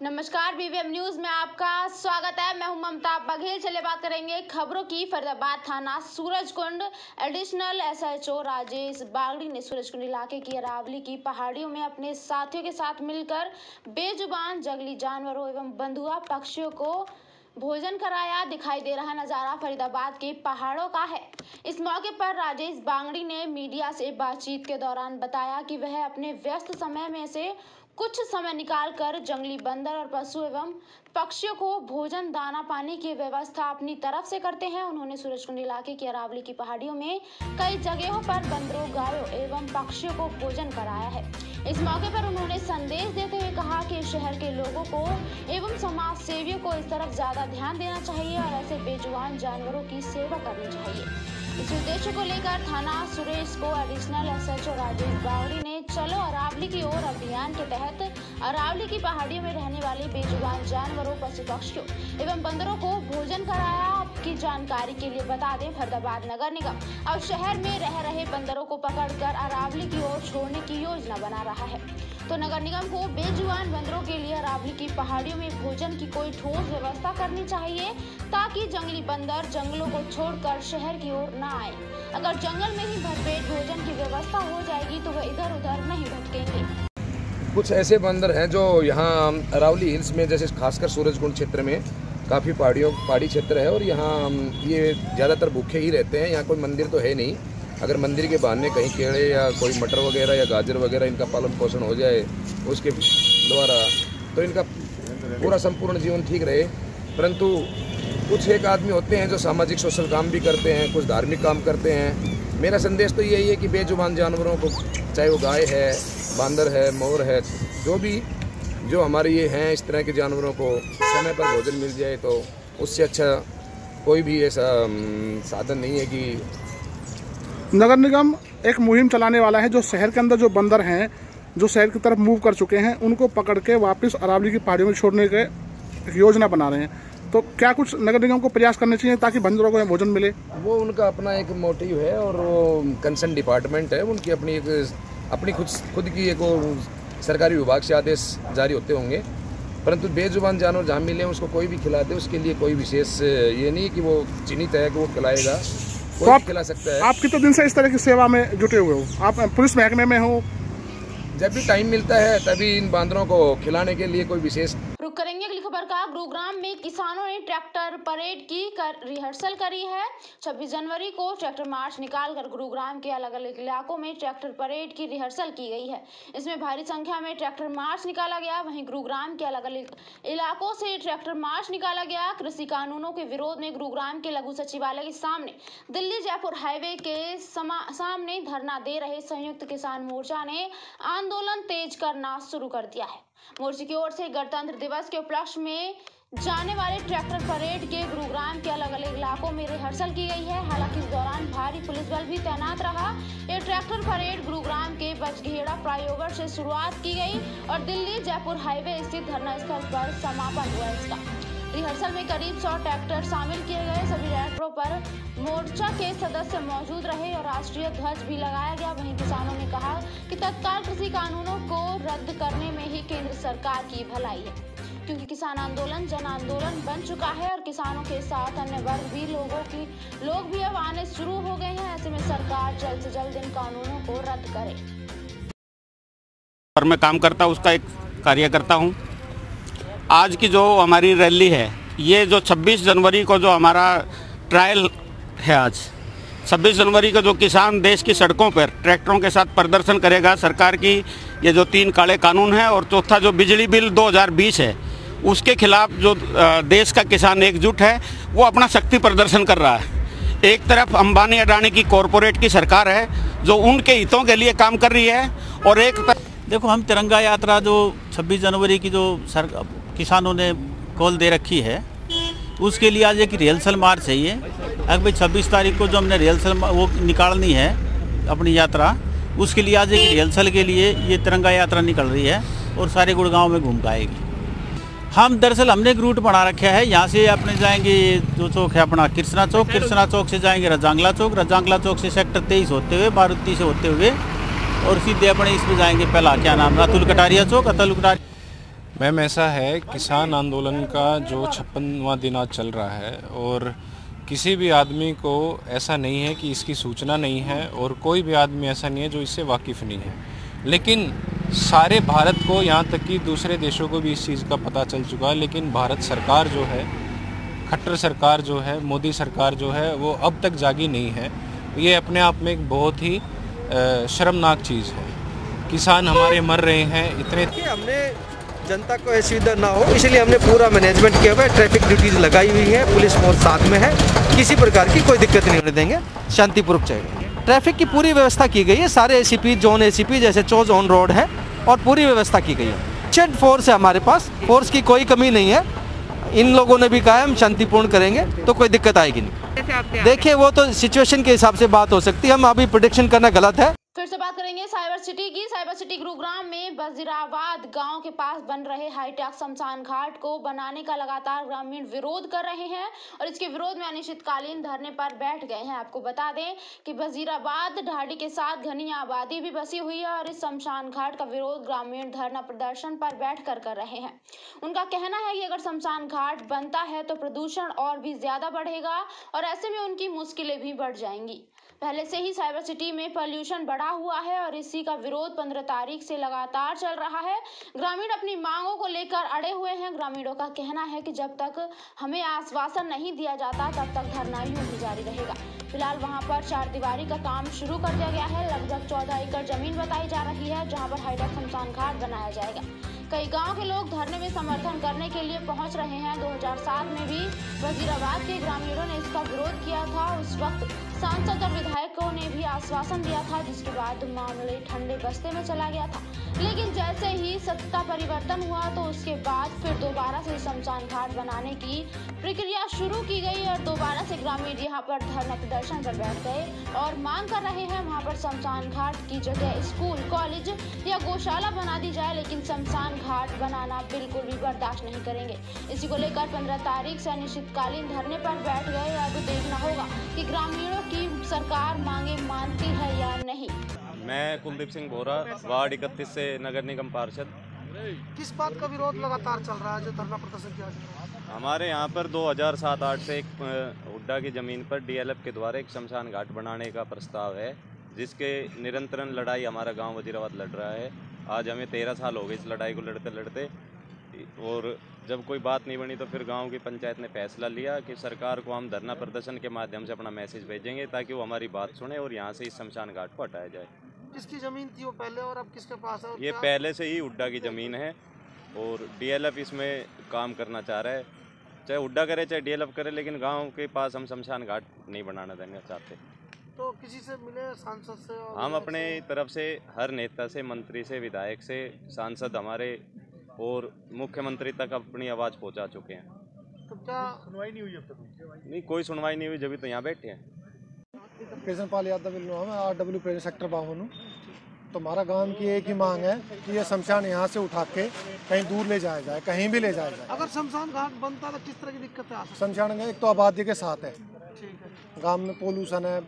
नमस्कार, BVM news में आपका स्वागत है। मैं हूं ममता बघेल। चलिए बात करेंगे खबरों की। फरीदाबाद थाना सूरजकुंड एडिशनल एसएचओ राजेश बागड़ी ने सूरजकुंड इलाके की अरावली की पहाड़ियों में अपने साथियों के साथ मिलकर बेजुबान जंगली जानवरों एवं बंधुआ पक्षियों को भोजन कराया। दिखाई दे रहा नजारा फरीदाबाद के पहाड़ों का है। इस मौके पर राजेश बागड़ी ने मीडिया से बातचीत के दौरान बताया कि वह अपने व्यस्त समय में से कुछ समय निकालकर जंगली बंदर और पशु एवं पक्षियों को भोजन दाना पानी की व्यवस्था अपनी तरफ से करते हैं। उन्होंने सूरजकुंड इलाके की अरावली की पहाड़ियों में कई जगहों पर बंदरों, गायों एवं पक्षियों को भोजन कराया है। इस मौके पर उन्होंने संदेश देते हुए कहा कि शहर के लोगों को एवं समाज सेवियों को इस तरफ ज्यादा ध्यान देना चाहिए और ऐसे बेजुबान जानवरों की सेवा करनी चाहिए। इस उद्देश्य को लेकर थाना सुरेश को एडिशनल एसएचओ राजेश बागड़ी ने चलो अरावली की ओर अभियान के तहत अरावली की पहाड़ियों में रहने वाले बेजुबान जानवरों, पशु पक्षियों एवं बंदरों को भोजन कराया। आपकी जानकारी के लिए बता दें, फरीदाबाद नगर निगम अब शहर में रह रहे बंदरों को पकड़कर अरावली की ओर छोड़ने की योजना बना रहा है। तो नगर निगम को बेजुबान बंदरों के लिए अरावली की पहाड़ियों में भोजन की कोई ठोस व्यवस्था करनी चाहिए ताकि जंगली बंदर जंगलों को छोड़कर शहर की ओर न आए। अगर जंगल में ही भरपेट भोजन की व्यवस्था हो जाएगी तो वह इधर उधर नहीं भटकेंगे। कुछ ऐसे बंदर हैं जो यहाँ अरावली हिल्स में, जैसे खासकर सूरजकुंड क्षेत्र में काफ़ी पहाड़ी क्षेत्र है और यहाँ ये ज़्यादातर भूखे ही रहते हैं। यहाँ कोई मंदिर तो है नहीं। अगर मंदिर के बहाने कहीं केड़े या कोई मटर वगैरह या गाजर वगैरह इनका पालन पोषण हो जाए उसके द्वारा तो इनका पूरा संपूर्ण जीवन ठीक रहे। परंतु कुछ एक आदमी होते हैं जो सामाजिक सोशल काम भी करते हैं, कुछ धार्मिक काम करते हैं। मेरा संदेश तो यही है कि बेजुबान जानवरों को, चाहे वो गाय है, बांदर है, मोर है, जो हमारे ये हैं इस तरह के जानवरों को समय पर भोजन मिल जाए तो उससे अच्छा कोई भी ऐसा साधन नहीं है कि नगर निगम एक मुहिम चलाने वाला है। जो शहर के अंदर जो बंदर हैं, जो शहर की तरफ मूव कर चुके हैं, उनको पकड़ के वापस अरावली की पहाड़ियों में छोड़ने के एक योजना बना रहे हैं। तो क्या कुछ नगर निगम को प्रयास करने चाहिए ताकि बंदरों को भोजन मिले? वो उनका अपना एक मोटिव है और वो कंसर्न डिपार्टमेंट है, उनकी अपनी खुद की एक सरकारी विभाग से आदेश जारी होते होंगे। परंतु बेजुबान जानवर जहाँ मिले उसको कोई भी खिला दे, उसके लिए कोई विशेष ये नहीं कि वो चिन्हित है कि वो खिलाएगा, कोई भी खिला सकता है। आप कितने दिन से इस तरह की सेवा में जुटे हुए हो? आप पुलिस महकमे में हो? जब भी टाइम मिलता है तभी इन बांदरों को खिलाने के लिए कोई विशेष। रुक करेंगे अगली खबर का। गुरुग्राम में किसानों ने ट्रैक्टर परेड की रिहर्सल करी है। 26 जनवरी को ट्रैक्टर मार्च निकालकर गुरुग्राम के अलग अलग इलाकों में ट्रैक्टर परेड की रिहर्सल की गई है। इसमें भारी संख्या में ट्रैक्टर मार्च निकाला गया। वहीं गुरुग्राम के अलग अलग इलाकों से ट्रैक्टर मार्च निकाला गया। कृषि कानूनों के विरोध में गुरुग्राम के लघु सचिवालय के सामने दिल्ली जयपुर हाईवे के सामने धरना दे रहे संयुक्त किसान मोर्चा ने आंदोलन तेज करना शुरू कर दिया है। मोर्चे की ओर से गणतंत्र दिवस के उपलक्ष्य में जाने वाले ट्रैक्टर परेड के गुरुग्राम के अलग अलग इलाकों में रिहर्सल की गई है। हालांकि इस दौरान भारी पुलिस बल भी तैनात रहा। ये ट्रैक्टर परेड गुरुग्राम के बचगेड़ा फ्लाईओवर से शुरुआत की गई और दिल्ली जयपुर हाईवे स्थित धरना स्थल पर समापन हुआ। इसका रिहर्सल में करीब 100 ट्रैक्टर शामिल किए गए। सभी ट्रैक्टरों पर मोर्चा के सदस्य मौजूद रहे और राष्ट्रीय ध्वज भी लगाया गया। वहीं किसानों ने कहा कि तत्काल कृषि कानूनों को रद्द करने में ही केंद्र सरकार की भलाई है, क्योंकि किसान आंदोलन जन आंदोलन बन चुका है और किसानों के साथ अन्य वर्ग भी लोग भी अब आने शुरू हो गए हैं। ऐसे में सरकार जल्द से जल्द इन कानूनों को रद्द करे। और मैं काम करता हूँ, उसका एक कार्यकर्ता हूँ। आज की जो हमारी रैली है, ये जो 26 जनवरी को जो हमारा ट्रायल है, आज 26 जनवरी को जो किसान देश की सड़कों पर ट्रैक्टरों के साथ प्रदर्शन करेगा, सरकार की ये जो 3 काले कानून है और चौथा जो बिजली बिल 2020 है, उसके खिलाफ जो देश का किसान एकजुट है वो अपना शक्ति प्रदर्शन कर रहा है। एक तरफ अंबानी अडानी की कॉरपोरेट की सरकार है जो उनके हितों के लिए काम कर रही है और एक देखो, हम तिरंगा यात्रा जो 26 जनवरी की जो किसानों ने कॉल दे रखी है, उसके लिए आज एक रिहर्सल मार्च है। ये अगर भाई 26 तारीख को जो हमने रिहर्सल वो निकालनी है अपनी यात्रा, उसके लिए आज एक रिहर्सल के लिए ये तिरंगा यात्रा निकल रही है और सारे गुड़गांव में घूम पाएगी। हम दरअसल हमने एक रूट बना रखा है। यहाँ से अपने जाएंगे जो चौक है अपना कृष्णा चौक से जाएंगे रजांगला चौक से सेक्टर 23 होते हुए बारूदी से होते हुए और सीधे अपने इसमें जाएंगे, पहला क्या नाम, अतुल कटारिया चौक। मैम ऐसा है, किसान आंदोलन का जो 56वां दिन आज चल रहा है और किसी भी आदमी को ऐसा नहीं है कि इसकी सूचना नहीं है और कोई भी आदमी ऐसा नहीं है जो इससे वाकिफ़ नहीं है। लेकिन सारे भारत को, यहाँ तक कि दूसरे देशों को भी इस चीज़ का पता चल चुका है। लेकिन भारत सरकार जो है, खट्टर सरकार जो है, मोदी सरकार जो है, वो अब तक जागी नहीं है। ये अपने आप में एक बहुत ही शर्मनाक चीज़ है। किसान हमारे मर रहे हैं इतने। हमने जनता को असुविधा ना हो इसलिए हमने पूरा मैनेजमेंट किया हुआ है, ट्रैफिक ड्यूटीज लगाई हुई है, पुलिस फोर्स साथ में है, किसी प्रकार की कोई दिक्कत नहीं होने देंगे, शांतिपूर्वक चलेगा। ट्रैफिक की पूरी व्यवस्था की गई है, सारे एसीपी, जोन एसीपी जैसे 14 ऑन रोड है और पूरी व्यवस्था की गई है। चेक फोर्स है हमारे पास, फोर्स की कोई कमी नहीं है। इन लोगों ने भी कहा हम शांतिपूर्ण करेंगे तो कोई दिक्कत आएगी नहीं। देखिए वो तो सिचुएशन के हिसाब से बात हो सकती है, हम अभी प्रेडिक्शन करना गलत है। फिर से बात करेंगे साइबर सिटी की। साइबर सिटी गुरुग्राम में वजीराबाद गांव के पास बन रहे हाईटेक शमशान घाट को बनाने का लगातार ग्रामीण विरोध कर रहे हैं और इसके विरोध में अनिश्चितकालीन धरने पर बैठ गए हैं। आपको बता दें कि वजीराबाद ढाडी के साथ घनी आबादी भी बसी हुई है और इस शमशान घाट का विरोध ग्रामीण धरना प्रदर्शन पर बैठकर कर रहे हैं। उनका कहना है कि अगर शमशान घाट बनता है तो प्रदूषण और भी ज्यादा बढ़ेगा और ऐसे में उनकी मुश्किलें भी बढ़ जाएंगी। पहले से ही साइबर सिटी में पॉल्यूशन बढ़ा हुआ है और इसी का विरोध 15 तारीख से लगातार चल रहा है। ग्रामीण अपनी मांगों को लेकर अड़े हुए हैं। ग्रामीणों का कहना है कि जब तक हमें आश्वासन नहीं दिया जाता तब तक धरना यूं ही जारी रहेगा। फिलहाल वहां पर 4 दीवारी का काम शुरू कर दिया गया है। लगभग 14 एकड़ जमीन बताई जा रही है जहां पर हाईटेक शमशान घाट बनाया जाएगा। कई गांव के लोग धरने में समर्थन करने के लिए पहुंच रहे हैं। 2007 में भी वजीराबाद के ग्रामीणों ने इसका विरोध किया था। उस वक्त सांसद और विधायकों ने भी आश्वासन दिया था, जिसके बाद मामले ठंडे बस्ते में चला गया था। लेकिन जैसे ही सत्ता परिवर्तन हुआ तो उसके बाद फिर दोबारा से शमशान घाट बनाने की प्रक्रिया शुरू की गई और दोबारा से ग्रामीण यहाँ पर धरना प्रदर्शन पर बैठ गए और मांग कर रहे हैं वहाँ पर शमशान घाट की जगह स्कूल, कॉलेज या गौशाला बना दी जाए, लेकिन शमशान घाट बनाना बिल्कुल भी बर्दाश्त नहीं करेंगे। इसी को लेकर 15 तारीख से अनिश्चितकालीन धरने पर बैठ गए। अब देखना होगा कि ग्रामीणों की सरकार मांगे मानती है या नहीं। मैं कुलदीप सिंह बोरा, वार्ड 31 से नगर निगम पार्षद। किस बात का विरोध लगातार चल रहा है जो धरना प्रदर्शन किया जा रहा है? हमारे यहाँ पर 2007-8 से एक हुड्डा की ज़मीन पर डीएलएफ के द्वारा एक शमशान घाट बनाने का प्रस्ताव है, जिसके निरंतरण लड़ाई हमारा गांव वजीराबाद लड़ रहा है। आज हमें 13 साल हो गए इस लड़ाई को लड़ते लड़ते, और जब कोई बात नहीं बनी तो फिर गांव की पंचायत ने फैसला लिया कि सरकार को हम धरना प्रदर्शन के माध्यम से अपना मैसेज भेजेंगे ताकि वो हमारी बात सुने और यहाँ से इस शमशान घाट को हटाया जाए। किसकी ज़मीन थी वो पहले और अब किसके पास है? ये पहले से ही हुड्डा की ज़मीन है और डीएलएफ इसमें काम करना चाह रहा है। चाहे हुड्डा करे चाहे डीएलएफ करे, लेकिन गांव के पास हम शमशान घाट नहीं बनाना देना चाहते। तो किसी से मिले, सांसद से? हम अपने तरफ से हर नेता से, मंत्री से, विधायक से, सांसद हमारे और मुख्यमंत्री तक अपनी आवाज़ पहुंचा चुके हैं। तो क्या सुनवाई नहीं हुई अब तक? नहीं, कोई सुनवाई नहीं हुई, जब तो यहाँ बैठे हैं। कृष्णपाल यादव मैं RW प्रेजेंट सेक्टर 52। तो हमारा गांव की एक ही मांग है कि ये शमशान यहाँ से उठा के कहीं दूर ले जाया जाए, कहीं भी ले जाया जाए। अगर शमशान घाट बनता तो किस तरह की दिक्कत है? शमशान एक तो आबादी के साथ है, गांव में पोल्यूशन है,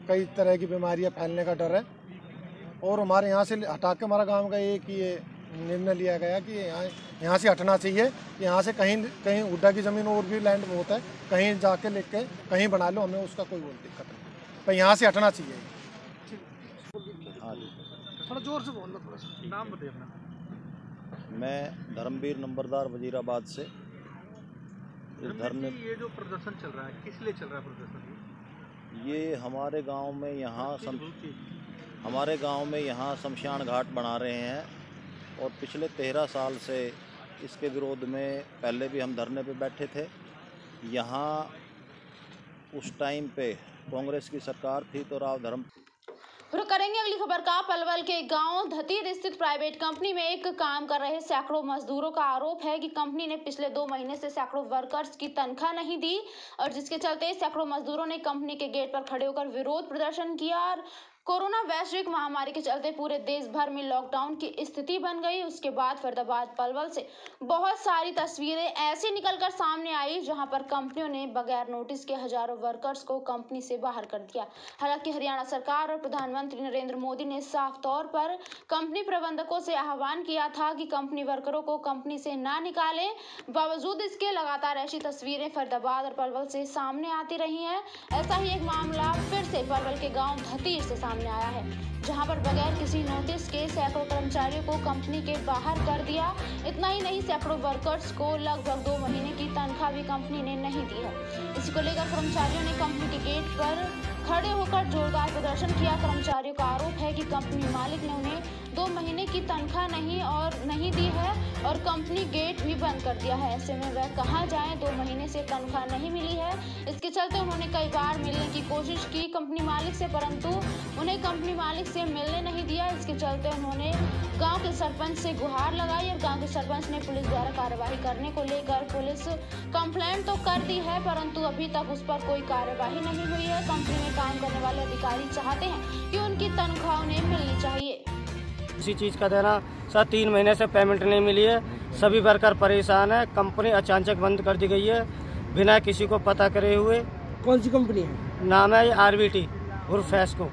कई तरह की बीमारियां फैलने का डर है, और हमारे यहाँ से हटा के हमारा गांव का एक ये निर्णय लिया गया कि यहाँ से हटना चाहिए। यहाँ से कहीं हुड्डा की ज़मीन और भी लैंड बहुत है, कहीं जाके लेके कहीं बना लो, हमें उसका कोई दिक्कत नहीं, पर यहाँ से हटना चाहिए। थोड़ा जोर से बोल लो, थोड़ा सा नाम बताइए अपना। मैं धर्मवीर नंबरदार वजीराबाद से। धरने ये जो प्रदर्शन चल रहा है किस लिए चल रहा है प्रदर्शन? ये हमारे गांव में यहाँ शमशान घाट बना रहे हैं और पिछले 13 साल से इसके विरोध में पहले भी हम धरने पे बैठे थे। यहाँ उस टाइम पे कांग्रेस की सरकार थी तो राव धर्म। फिर करेंगे अगली खबर का। पलवल के गांव धतीर स्थित प्राइवेट कंपनी में एक काम कर रहे सैकड़ों मजदूरों का आरोप है कि कंपनी ने पिछले 2 महीने से सैकड़ों वर्कर्स की तनख्वाह नहीं दी और जिसके चलते सैकड़ों मजदूरों ने कंपनी के गेट पर खड़े होकर विरोध प्रदर्शन किया और कोरोना वैश्विक महामारी के चलते पूरे देश भर में लॉकडाउन की स्थिति बन गई। उसके बाद फरीदाबाद पलवल से बहुत सारी तस्वीरें ऐसी निकलकर सामने आई जहां पर कंपनियों ने बगैर नोटिस के हजारों वर्कर्स को कंपनी से बाहर कर दिया। हालांकि हरियाणा सरकार और प्रधानमंत्री नरेंद्र मोदी ने साफ तौर पर कंपनी प्रबंधकों से आह्वान किया था कि कंपनी वर्करों को कंपनी से ना निकालें। बावजूद इसके लगातार ऐसी तस्वीरें फरीदाबाद और पलवल से सामने आती रही हैं। ऐसा ही एक मामला फिर से पलवल के गाँव धतीर से सामने आया है, जहां पर बगैर किसी नोटिस के सैकड़ों कर्मचारियों को कंपनी के बाहर कर दिया। इतना ही नहीं, सैकड़ों वर्कर्स को लगभग 2 महीने की तनख्वाह भी कंपनी ने नहीं दी है। इसी को लेकर कर्मचारियों ने कंपनी के गेट पर खड़े होकर जोरदार प्रदर्शन किया। कर्मचारियों का आरोप है कि कंपनी मालिक ने उन्हें 2 महीने की तनख्वाह नहीं दी है और कंपनी गेट भी बंद कर दिया है। ऐसे में वह कहां जाएं, 2 महीने से तनख्वाह नहीं मिली है। इसके चलते उन्होंने कई बार मिलने की कोशिश की कंपनी मालिक से, परंतु उन्हें कंपनी मालिक से मिलने नहीं दिया। इसके चलते उन्होंने गांव के सरपंच से गुहार लगाई और गांव के सरपंच ने पुलिस द्वारा कार्यवाही करने को लेकर पुलिस कंप्लेंट तो कर दी है, परंतु अभी तक उस पर कोई कार्यवाही नहीं हुई है। कंपनी में काम करने वाले अधिकारी चाहते हैं कि उनकी तनख्वाह उन्हें मिलनी चाहिए। इसी चीज़ का देना सर, 3 महीने से पेमेंट नहीं मिली है। सभी वर्कर परेशान है। कंपनी अचानक बंद कर दी गई है बिना किसी को पता करे हुए। कौन सी कंपनी है? नाम है RBT उर्फ फैस्को।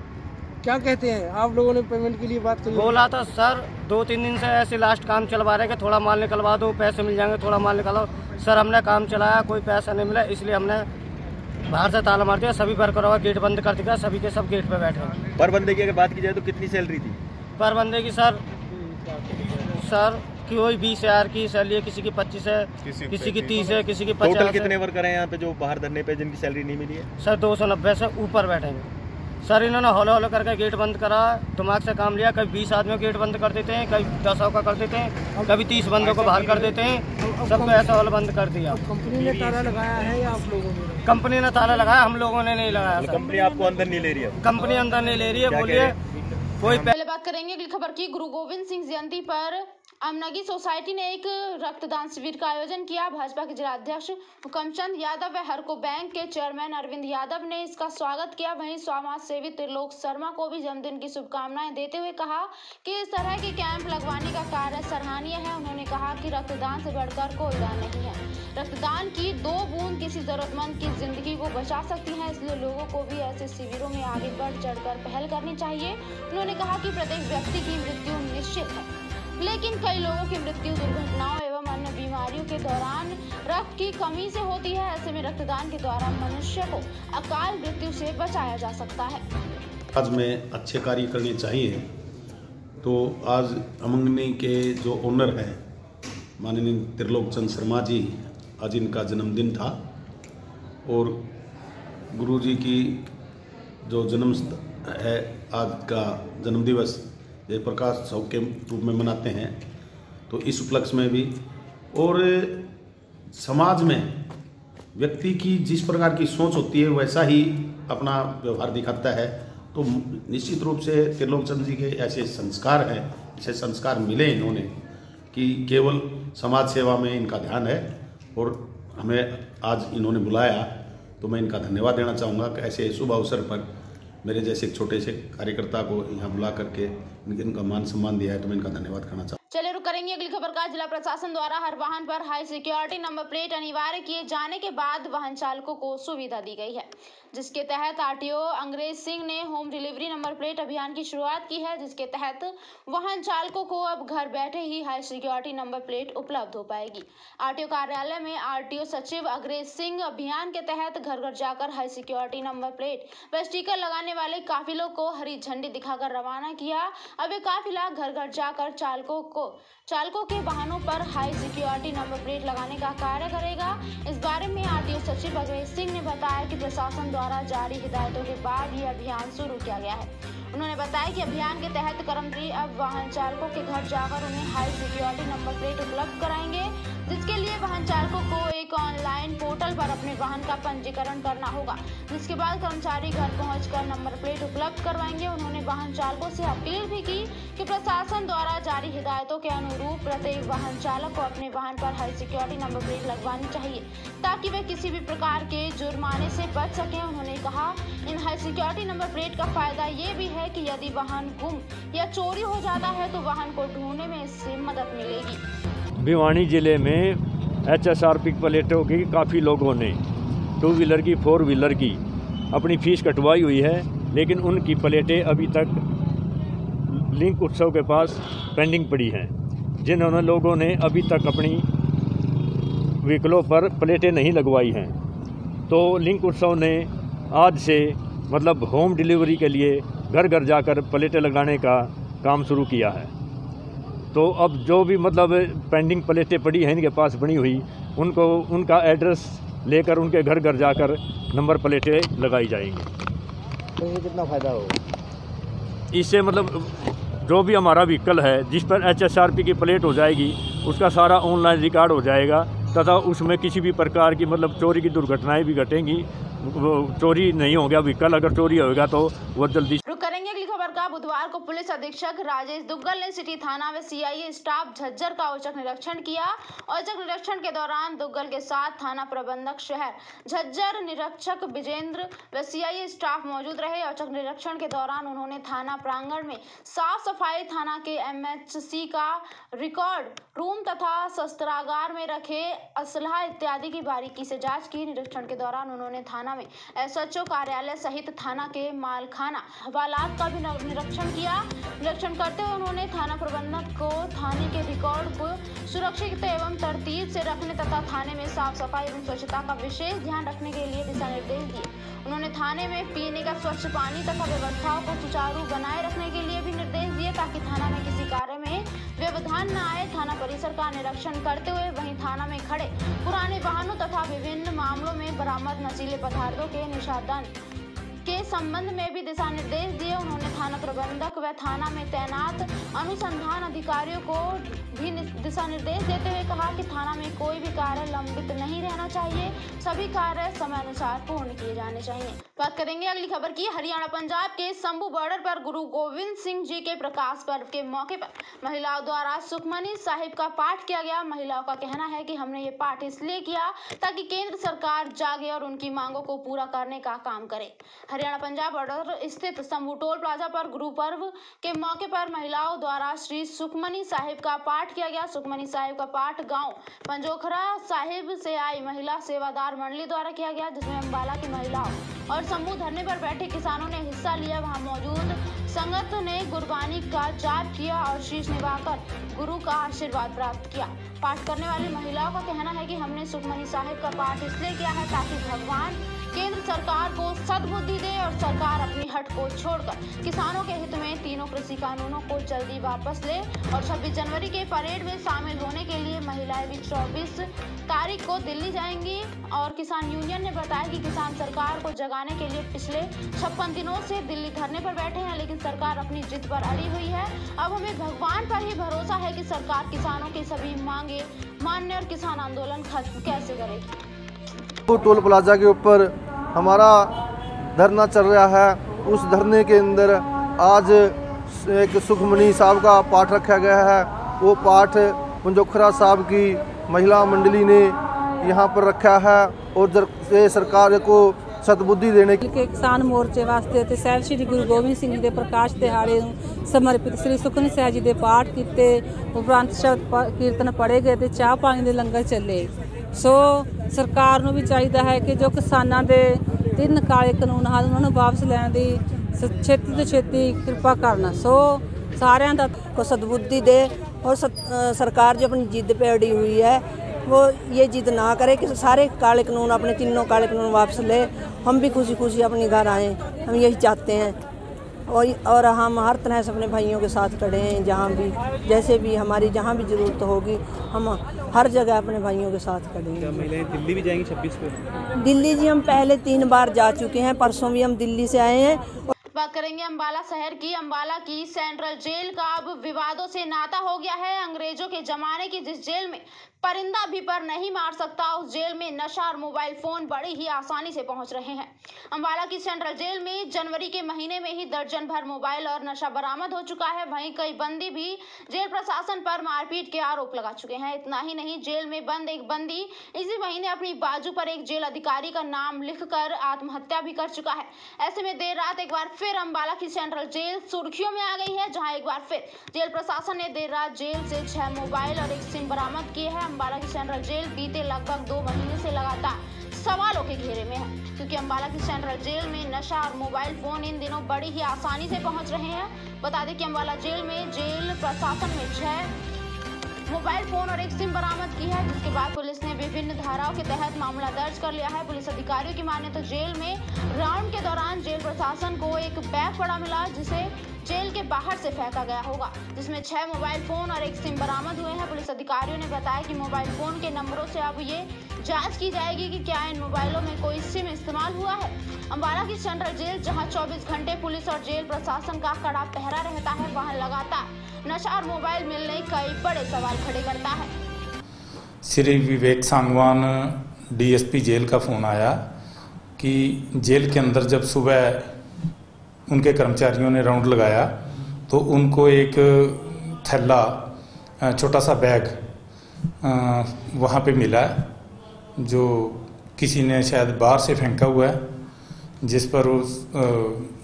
क्या कहते हैं आप लोगों ने पेमेंट के लिए बात करी? बोला था सर 2-3 दिन से ऐसे लास्ट काम चलवा रहे कि थोड़ा माल निकलवा दो, पैसे मिल जाएंगे, थोड़ा माल निकालो। सर हमने काम चलाया, कोई पैसा नहीं मिला, इसलिए हमने बाहर से ताला मार दिया। सभी वर्करों का गेट बंद कर दिया, सभी के सब गेट पे बैठे। पर बंदे की अगर बात की जाए तो कितनी सैलरी थी पर बंदे की? सर कोई 20,000 की सैलरी है, किसी की 25 है, किसी की 30 है, किसी की 50 है। टोटल कितने वर्कर हैं यहाँ पे जो बाहर धरने पे जिनकी सैलरी नहीं मिली है? सर 290 से ऊपर बैठेंगे। सर इन्होंने हौले हौले करके गेट बंद करा, दिमाग से काम लिया। कभी 20 आदमियों गेट बंद कर देते हैं, कभी 10 का कर देते हैं, कभी 30 बंदों को बाहर कर देते हैं। सबको ऐसा हौले बंद कर दिया। कंपनी ने ताला लगाया है या आप लोगों ने? कंपनी ने ताला लगाया, हम लोगों ने नहीं लगाया। कंपनी आपको अंदर नहीं ले रही है? कंपनी अंदर नहीं ले रही है। बोलिए कोई। पहले बात करेंगे अगली खबर की। गुरु गोविंद सिंह जयंती पर अमनगी सोसाइटी ने एक रक्तदान शिविर का आयोजन किया। भाजपा के जिलाध्यक्ष हुकमचंद यादव व हरको बैंक के चेयरमैन अरविंद यादव ने इसका स्वागत किया। वहीं समाज सेवी त्रिलोक शर्मा को भी जन्मदिन की शुभकामनाएं देते हुए कहा कि इस तरह के कैंप लगवाने का कार्य सराहनीय है। उन्होंने कहा कि रक्तदान से बढ़कर कोई दान नहीं है। रक्तदान की 2 बूंद किसी जरूरतमंद की जिंदगी को बचा सकती है, इसलिए लोगों को भी ऐसे शिविरों में आगे बढ़ चढ़कर पहल करनी चाहिए। उन्होंने कहा कि प्रत्येक व्यक्ति की मृत्यु निश्चित है, लेकिन कई लोगों की मृत्यु दुर्घटनाओं एवं अन्य बीमारियों के दौरान रक्त की कमी से होती है। ऐसे में रक्तदान के द्वारा मनुष्य को अकाल मृत्यु से बचाया जा सकता है। आज में अच्छे कार्य करने चाहिए। तो आज अमंगनी के जो ओनर हैं माननीय त्रिलोक चंद शर्मा जी, आज इनका जन्मदिन था और गुरुजी की जो जन्म है, आज का जन्मदिवस जयप्रकाश उत्सव के रूप में मनाते हैं। तो इस उपलक्ष्य में भी और समाज में व्यक्ति की जिस प्रकार की सोच होती है वैसा ही अपना व्यवहार दिखाता है। तो निश्चित रूप से त्रिलोक चंद जी के ऐसे संस्कार हैं, ऐसे संस्कार मिले इन्होंने कि केवल समाज सेवा में इनका ध्यान है और हमें आज इन्होंने बुलाया तो मैं इनका धन्यवाद देना चाहूँगा कि ऐसे शुभ अवसर पर मेरे जैसे एक छोटे से कार्यकर्ता को यहाँ बुला करके इनका मान सम्मान दिया है, तो मैं इनका धन्यवाद करना चाहूँगा। चलिए रुक करेंगे अगली खबर का। जिला प्रशासन द्वारा हर वाहन पर हाई सिक्योरिटी नंबर प्लेट अनिवार्य किए जाने के बाद वाहन चालकों को सुविधा दी गई है, जिसके तहत RTO अंग्रेज सिंह ने होम डिलीवरी नंबर प्लेट अभियान की शुरुआत की है, जिसके तहत वाहन चालकों को अब घर बैठे ही हाई सिक्योरिटी नंबर प्लेट उपलब्ध हो पाएगी। RTO कार्यालय में RTO सचिव अंग्रेज सिंह अभियान के तहत घर घर जाकर हाई सिक्योरिटी नंबर प्लेट व स्टिकर लगाने वाले काफिलों को हरी झंडी दिखाकर रवाना किया। अब ये काफिला घर घर जाकर चालकों के वाहनों पर हाई सिक्योरिटी नंबर प्लेट लगाने का कार्य करेगा। इस बारे में RTO सचिव अंग्रेज सिंह ने बताया कि प्रशासन द्वारा जारी हिदायतों के बाद ये अभियान शुरू किया गया है। उन्होंने बताया कि अभियान के तहत कर्मचारी अब वाहन चालकों के घर जाकर उन्हें हाई सिक्योरिटी नंबर प्लेट उपलब्ध कराएंगे, जिसके लिए वाहन चालकों को एक ऑनलाइन पोर्टल पोर्टल पर अपने वाहन का पंजीकरण करना होगा, जिसके बाद कर्मचारी घर पहुंचकर नंबर प्लेट उपलब्ध करवाएंगे। उन्होंने वाहन चालकों से अपील भी की कि प्रशासन द्वारा जारी हिदायतों के अनुरूप प्रत्येक वाहन चालक को अपने वाहन पर हाई सिक्योरिटी नंबर प्लेट लगवानी चाहिए, ताकि वे किसी भी प्रकार के जुर्माने से बच सकें। उन्होंने कहा, इन हाई सिक्योरिटी नंबर प्लेट का फायदा ये भी है कि यदि वाहन गुम या चोरी हो जाता है तो वाहन को ढूंढने में इससे मदद मिलेगी। भिवानी जिले में HSRP प्लेटों की काफ़ी लोगों ने 2 व्हीलर की 4 व्हीलर की अपनी फीस कटवाई हुई है, लेकिन उनकी प्लेटें अभी तक लिंक उत्सव के पास पेंडिंग पड़ी हैं, जिन्होंने लोगों ने अभी तक अपनी व्हीकलों पर प्लेटें नहीं लगवाई हैं। तो लिंक उत्सव ने आज से मतलब होम डिलीवरी के लिए घर घर जाकर प्लेटें लगाने का काम शुरू किया है। तो अब जो भी मतलब पेंडिंग प्लेटें पड़ी हैं इनके पास बनी हुई, उनको उनका एड्रेस लेकर उनके घर घर जाकर नंबर प्लेटें लगाई जाएंगी। तो ये कितना फ़ायदा होगा? इससे मतलब जो भी हमारा व्हीकल है जिस पर HSRP की प्लेट हो जाएगी, उसका सारा ऑनलाइन रिकॉर्ड हो जाएगा तथा उसमें किसी भी प्रकार की मतलब चोरी की दुर्घटनाएं भी घटेंगी। चोरी नहीं हो गया व्हीकल, अगर चोरी होगा तो वो जल्दी। करेंगे अगली खबर का। बुधवार को पुलिस अधीक्षक राजेश दुग्गल ने सिटी थाना व CIA स्टाफ झज्जर का औचक निरीक्षण किया। औचक निरीक्षण के दौरान दुग्गल के साथ थाना प्रबंधक शहर झज्जर, निरीक्षक विजेंद्र व CIA स्टाफ मौजूद रहे। औचक निरीक्षण के दौरान उन्होंने थाना प्रांगण में साफ सफाई, थाना के MHC का रिकॉर्ड रूम तथा शस्त्रागार में रखे असलहा इत्यादि की बारीकी से जाँच की। निरीक्षण के दौरान उन्होंने थाना में SHO कार्यालय सहित थाना के मालखाना हवालात का भी निरीक्षण किया। निरीक्षण करते हुए उन्होंने थाना प्रबंधक को थाने के रिकॉर्ड को सुरक्षित एवं तरतीब से रखने तथा थाने में साफ सफाई एवं स्वच्छता का विशेष ध्यान रखने के लिए दिशा निर्देश दिए। उन्होंने थाने में पीने का स्वच्छ पानी तथा व्यवस्थाओं को सुचारू बनाए रखने के लिए भी निर्देश दिए, ताकि थाना में किसी कार्य में व्यवधान न आए। थाना परिसर का निरीक्षण करते हुए वहीं थाना में खड़े पुराने वाहनों तथा विभिन्न मामलों में बरामद नशीले पदार्थों के निषेधन के संबंध में भी दिशा निर्देश दिए। उन्होंने थाना प्रबंधक व थाना में तैनात अनुसंधान अधिकारियों को भी दिशा निर्देश देते हुए कहा कि थाना में कोई भी कार्य लंबित नहीं रहना चाहिए, सभी कार्य समयानुसार पूर्ण किए जाने चाहिए। बात करेंगे अगली खबर की। हरियाणा पंजाब के शंभू बॉर्डर पर गुरु गोविंद सिंह जी के प्रकाश पर्व के मौके पर महिलाओं द्वारा सुखमनी साहिब का पाठ किया गया। महिलाओं का कहना है कि हमने ये पाठ इसलिए किया ताकि केंद्र सरकार जागे और उनकी मांगों को पूरा करने का काम करे। हरियाणा पंजाब बॉर्डर स्थित शंभू टोल प्लाजा पर गुरु पर्व के मौके पर महिलाओं द्वारा श्री सुखमनी साहिब का पाठ किया गया। सुखमनी साहिब का पाठ गांव पंजोखरा साहिब से आई महिला सेवादार मंडली द्वारा किया गया, जिसमें अम्बाला की महिलाओं और शंभू धरने पर बैठे किसानों ने हिस्सा लिया। वहां मौजूद संगत ने गुरबानी का जाप किया और शीश निभाकर गुरु का आशीर्वाद प्राप्त किया। पाठ करने वाली महिलाओं का कहना है कि हमने सुखमनी साहिब का पाठ इसलिए किया है ताकि भगवान केंद्र सरकार को सद्बुद्धि दे और सरकार अपनी हट को छोड़कर किसानों के हित में तीनों कृषि कानूनों को जल्दी वापस ले। और 26 जनवरी के परेड में शामिल होने के लिए महिलाएं भी 24 तारीख को दिल्ली जाएंगी। और किसान यूनियन ने बताया कि किसान सरकार को जगाने के लिए पिछले 56 दिनों से दिल्ली धरने पर बैठे हैं, लेकिन सरकार अपनी जिद पर अड़ी हुई है। अब हमें भगवान पर ही भरोसा है कि सरकार किसानों की सभी मांगे मान्य और किसान आंदोलन खत्म कैसे करेगी। टोल प्लाजा के ऊपर हमारा धरना चल रहा है। उस धरने के अंदर आज एक सुखमनी साहब का पाठ रखा गया है। वो पाठ पंजोखरा साहब की महिला मंडली ने यहाँ पर रखा है और सरकार को सद्बुद्धि देने के किसान मोर्चे वास्ते ते ਸਾਹਿਬ श्री गुरु गोबिंद सिंह जी ਦੇ ਪ੍ਰਕਾਸ਼ ਦਿਹਾੜੇ ਨੂੰ ਸਮਰਪਿਤ श्री सुखमनी साहिब जी ਦੇ ਪਾਠ ਕੀਤੇ, ਉਪਰੰਤ ਸ਼ਬਦ ਕੀਰਤਨ ਪੜ੍ਹੇ ਗਏ ਤੇ ਚਾਹ ਪਾਣੀ ਦੇ ਲੰਗਰ ਚੱਲੇ। ਸੋ ਸਰਕਾਰ ਨੂੰ ਵੀ ਚਾਹੀਦਾ ਹੈ ਕਿ ਜੋ ਕਿਸਾਨਾਂ ਦੇ 3 ਕਾਲੇ ਕਾਨੂੰਨ ਹਨ ਉਹਨਾਂ ਨੂੰ ਵਾਪਸ ਲੈਣ ਦੀ ਛੇਤੀ ਤੋਂ ਛੇਤੀ ਕਿਰਪਾ ਕਰਨਾ। सो साਰਿਆਂ ਦਾ को सद्बुद्धि दे और सरकार जो अपनी जिद पे अड़ी हुई है वो ये जिद ना करे कि सारे काले कानून अपने 3 काले कानून वापस ले। हम भी खुशी खुशी अपने घर आए, हम यही चाहते हैं। और हम हर तरह से अपने भाइयों के साथ खड़े हैं, जहाँ भी जैसे भी हमारी जहाँ भी ज़रूरत होगी हम हर जगह अपने भाइयों के साथ खड़े हैं। महिलाएं दिल्ली भी जाएंगी 26 को? दिल्ली जी हम पहले 3 बार जा चुके हैं, परसों भी हम दिल्ली से आए हैं। बात करेंगे अम्बाला शहर की। अम्बाला की सेंट्रल जेल का अब विवादों से नाता हो गया है। अंग्रेजों के जमाने की जिस जेल में परिंदा भी पर नहीं मार सकता, उस जेल में नशा और मोबाइल फोन बड़ी ही आसानी से पहुंच रहे हैं। अंबाला की सेंट्रल जेल में जनवरी के महीने में ही दर्जन भर मोबाइल और नशा बरामद हो चुका है। वहीं कई बंदी भी जेल प्रशासन पर मारपीट के आरोप लगा चुके हैं। इतना ही नहीं, जेल में बंद एक बंदी इसी महीने अपनी बाजू पर एक जेल अधिकारी का नाम लिखकर आत्महत्या भी कर चुका है। ऐसे में देर रात एक बार फिर अंबाला की सेंट्रल जेल सुर्खियों में आ गई है, जहां एक बार फिर जेल प्रशासन ने देर रात जेल से 6 मोबाइल और एक सिम बरामद किए हैं। अंबाला की सेंट्रल जेल बीते लगभग 2 महीने से लगातार सवालों के घेरे में है, क्योंकि अंबाला की सेंट्रल जेल में नशा और मोबाइल फोन इन दिनों बड़ी ही आसानी से पहुंच रहे हैं। बता दें कि अंबाला जेल में जेल प्रशासन में 6 मोबाइल फोन और एक सिम बरामद की है, जिसके बाद पुलिस ने विभिन्न धाराओं के तहत मामला दर्ज कर लिया है। पुलिस अधिकारियों की माने तो जेल में राउंड के दौरान जेल प्रशासन को एक बैग पड़ा मिला, जिसे जेल के बाहर से फेंका गया होगा, जिसमें 6 मोबाइल फोन और एक सिम बरामद हुए हैं। पुलिस अधिकारियों ने बताया कि मोबाइल फोन के नंबरों से अब ये जांच की जाएगी कि क्या इन मोबाइलों में कोई सिम इस्तेमाल हुआ है। अंबाला की सेंट्रल जेल, जहां 24 घंटे पुलिस और जेल प्रशासन का कड़ा पहरा रहता है, वहां लगातार नशा और मोबाइल मिलने कई बड़े सवाल खड़े करता है। श्री विवेक सांगवान डीएसपी जेल का फोन आया कि जेल के अंदर जब सुबह उनके कर्मचारियों ने राउंड लगाया तो उनको एक थैला, छोटा सा बैग वहाँ पे मिला, जो किसी ने शायद बाहर से फेंका हुआ है, जिस पर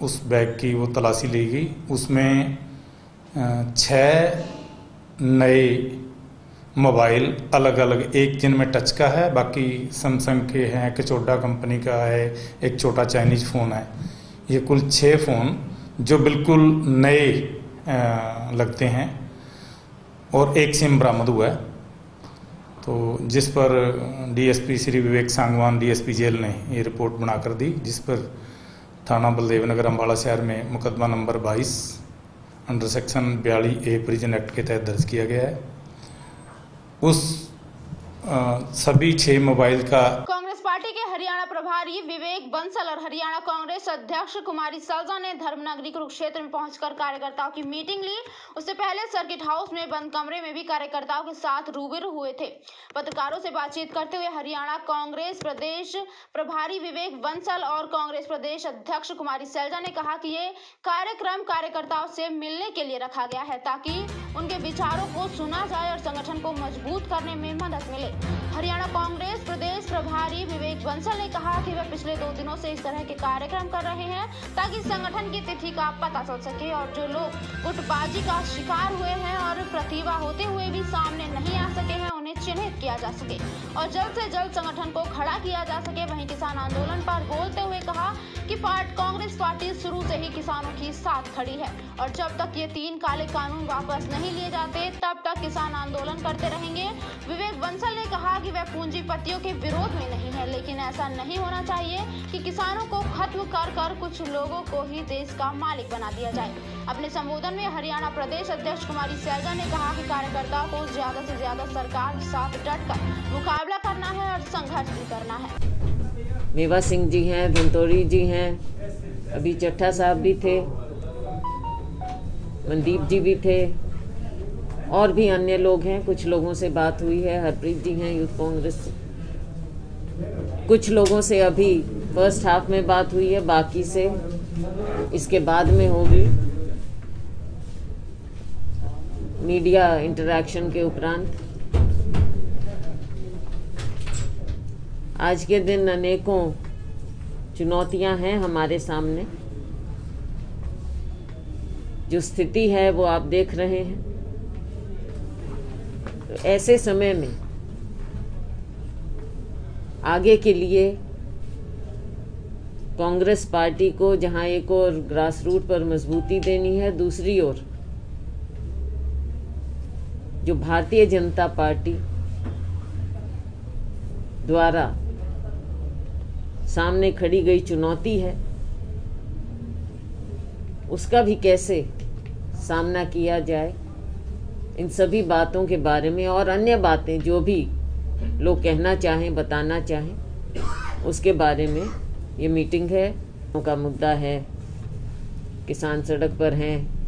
उस बैग की वो तलाशी ली गई। उसमें 6 नए मोबाइल अलग अलग, एक जिनमें टच का है, बाकी सैमसंग के हैं, कचोडा कंपनी का है, एक छोटा चाइनीज फ़ोन है। ये कुल 6 फ़ोन जो बिल्कुल नए लगते हैं, और एक सिम बरामद हुआ है। तो जिस पर DSP Shri Vivek Sangwan DSP jail ने ये रिपोर्ट बनाकर दी, जिस पर थाना बलदेव नगर अम्बाला शहर में मुकदमा number 22 under section 42A prison act के तहत दर्ज किया गया है। उस सभी 6 मोबाइल का कांग्रेस पार्टी के हरियाणा प्रभारी विवेक बंसल और हरियाणा कांग्रेस अध्यक्ष कुमारी सलजा ने धर्मनगरी कुरुक्षेत्र में पहुंचकर कार्यकर्ताओं की मीटिंग ली। उससे पहले सर्किट हाउस में बंद कमरे में भी कार्यकर्ताओं के साथ रूबरू हुए थे। पत्रकारों से बातचीत करते हुए हरियाणा कांग्रेस प्रदेश प्रभारी विवेक बंसल और कांग्रेस प्रदेश अध्यक्ष कुमारी सलजा ने कहा कि ये कार्यक्रम कार्यकर्ताओं से मिलने के लिए रखा गया है, ताकि उनके विचारों को सुना जाए और संगठन को मजबूत करने में मदद मिले। हरियाणा कांग्रेस प्रदेश प्रभारी विवेक बंसल ने कहा कि वे पिछले 2 दिनों से इस तरह के कार्यक्रम कर रहे हैं, ताकि संगठन की तिथि का पता चल सके और जो लोग गुटबाजी का शिकार हुए हैं और प्रतिभा होते हुए भी सामने नहीं आ सके हैं, उन्हें चिन्हित किया जा सके और जल्द से जल्द संगठन को खड़ा किया जा सके। वहीं किसान आंदोलन पर बोलते हुए कहा कि कांग्रेस पार्टी शुरू से ही किसानों की साथ खड़ी है और जब तक ये 3 काले कानून वापस नहीं लिए जाते, तब तक किसान आंदोलन करते रहेंगे। विवेक बंसल ने कहा कि वह पूंजीपतियों के विरोध में नहीं है, लेकिन ऐसा नहीं होना चाहिए कि किसानों को खत्म कर कुछ लोगों को ही देश का मालिक बना दिया जाए। अपने संबोधन में हरियाणा प्रदेश अध्यक्ष कुमारी सलजा ने कहा कि कार्यकर्ताओं को ज्यादा से ज्यादा सरकार के साथ डटकर मुकाबला करना है और संघर्ष भी करना है। मेवा सिंह जी हैं, धनतोरी जी हैं, अभी चट्टा साहब भी थे, मनदीप जी भी थे और भी अन्य लोग हैं। कुछ लोगों से बात हुई है, हरप्रीत जी हैं यूथ कांग्रेस से। कुछ लोगों से अभी फर्स्ट हाफ में बात हुई है, बाकी से इसके बाद में होगी मीडिया इंटरैक्शन के उपरांत। आज के दिन अनेकों चुनौतियां हैं हमारे सामने। जो स्थिति है वो आप देख रहे हैं। तो ऐसे समय में आगे के लिए कांग्रेस पार्टी को जहां एक और ग्रास रूट पर मजबूती देनी है, दूसरी ओर जो भारतीय जनता पार्टी द्वारा सामने खड़ी गई चुनौती है, उसका भी कैसे सामना किया जाए, इन सभी बातों के बारे में और अन्य बातें जो भी लोग कहना चाहें, बताना चाहें, उसके बारे में ये मीटिंग है। का मुद्दा है, किसान सड़क पर हैं,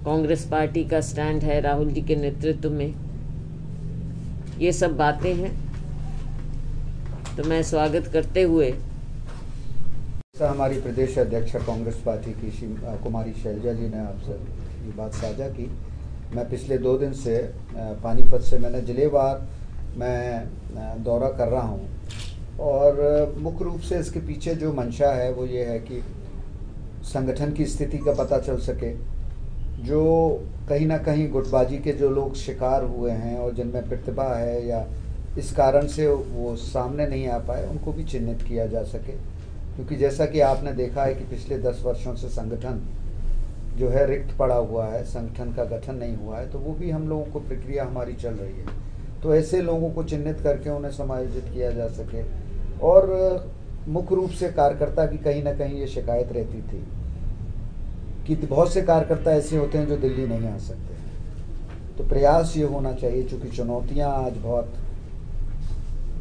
कांग्रेस पार्टी का स्टैंड है राहुल जी के नेतृत्व में। ये सब बातें हैं। तो मैं स्वागत करते हुए हमारी प्रदेश अध्यक्ष कांग्रेस पार्टी की कुमारी शैलजा जी ने आपसे ये बात साझा की। मैं पिछले 2 दिन से पानीपत से मैंने जिलेवार मैं दौरा कर रहा हूँ और मुख्य रूप से इसके पीछे जो मंशा है वो ये है कि संगठन की स्थिति का पता चल सके, जो कहीं ना कहीं गुटबाजी के जो लोग शिकार हुए हैं और जिनमें प्रतिभा है या इस कारण से वो सामने नहीं आ पाए उनको भी चिन्हित किया जा सके। क्योंकि जैसा कि आपने देखा है कि पिछले 10 वर्षों से संगठन जो है रिक्त पड़ा हुआ है, संगठन का गठन नहीं हुआ है, तो वो भी हम लोगों को प्रक्रिया हमारी चल रही है। तो ऐसे लोगों को चिन्हित करके उन्हें समायोजित किया जा सके। और मुख्य रूप से कार्यकर्ता की कहीं ना कहीं ये शिकायत रहती थी कि बहुत से कार्यकर्ता ऐसे होते हैं जो दिल्ली नहीं आ सकते। तो प्रयास ये होना चाहिए, चूँकि चुनौतियाँ आज बहुत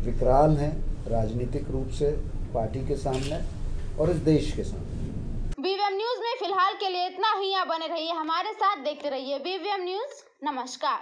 विकराल हैं राजनीतिक रूप से पार्टी के सामने और इस देश के सामने। बीवीएम न्यूज में फिलहाल के लिए इतना ही। आप बने रहिए हमारे साथ, देखते रहिए बीवीएम न्यूज। नमस्कार।